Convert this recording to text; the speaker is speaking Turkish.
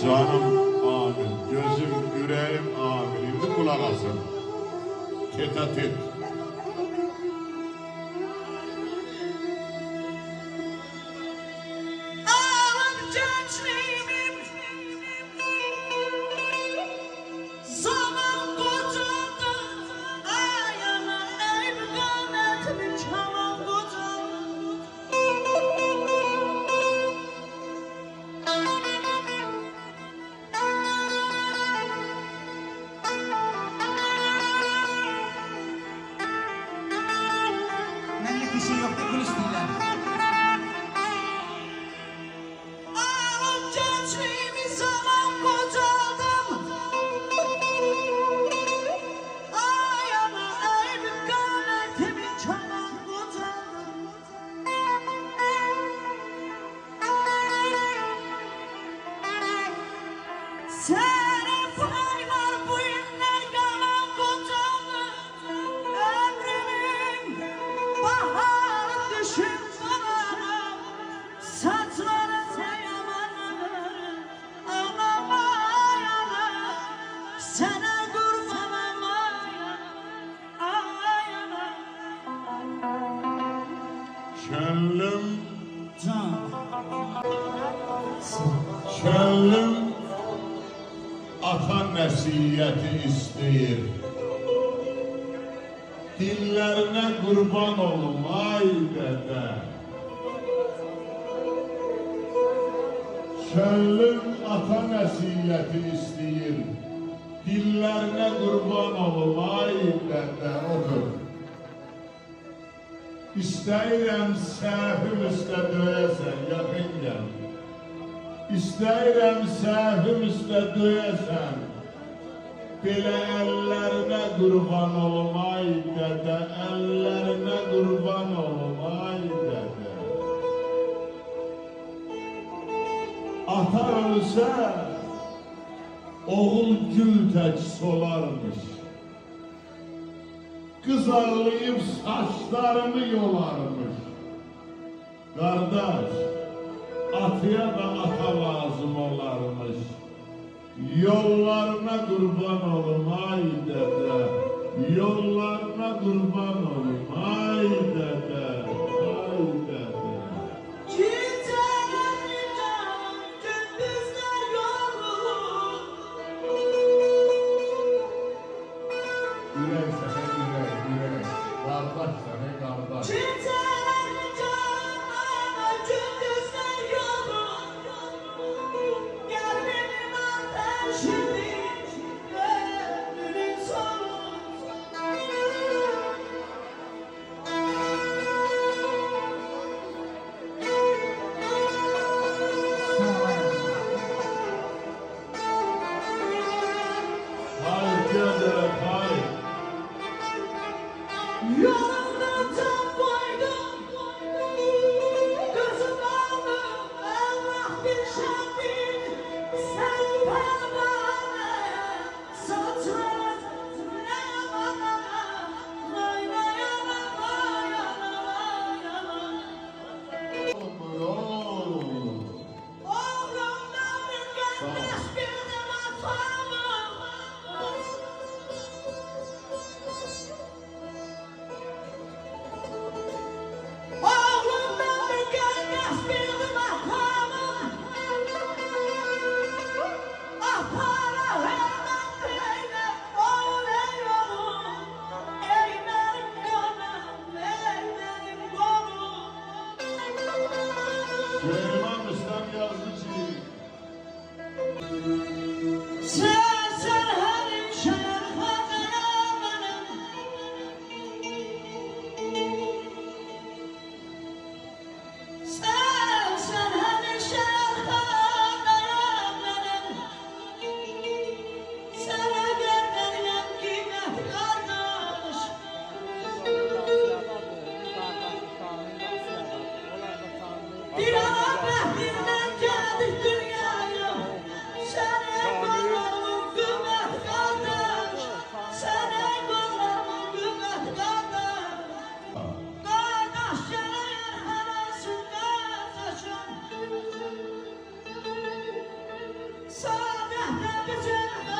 Canım amin, gözüm, yüreğim amin. Şimdi kulak asın. Tet a tet. Bir şey yok da kulis değiller. Gençliğimi zaman kocadım. Ay ama elim gayretimi çalan kocadım. Senin paylar bu inler kalan kocadım. Ömrümün bahar düşün bana. Saçlarına yamanır. Ağlamay ana. Sana kurban amay ana. Könlüm, Can. könlüm ata nəsiyyəti istəyir. Dillərinə qurban olum, ay dədə. Könlüm ata nəsiyyəti istəyir. Dillərinə qurban olum, ay dədə. Otur. İstəyirəm səhvim üstə döyəsən, yaxın gəl. İstəyirəm səhvim üstə döyəsən. Belə əllərinə qurban olum, ay dədə. Əllərinə qurban olum, ay dədə. Ata ölsə, oğul gül tək solarmış. Kız ağlayıp saçlarını yolarmış. Kardeş, atıya da ata lazım olarmış. Yollarına kurban olum ay dede. Yollarına kurban olum ay dede. Ay dede. Çiçeklerim canım, gündüzler yorgun. Yürek sana yürek, yürek. Kardeş sana kardeş. Çiçeklerim canım, gündüzler yorgun. Gel benim ateşimi, gönlümün sonu. Hay dede, hay. Yolunda tam koydum, gözüm aldım, Allah bir şahit. Sen parmağını saçın, ne yana, vay vay yana, vay yana, vay yana. Oğlumdan bir gelmez bir de makamı. Oğlumdan bir gelmez bir de makamı. Ah para vermem bile, oğul ey oğlum. Ey benim canım, ey benim oğlum. Süleyman Rüstem yazdı ki Sen gücüm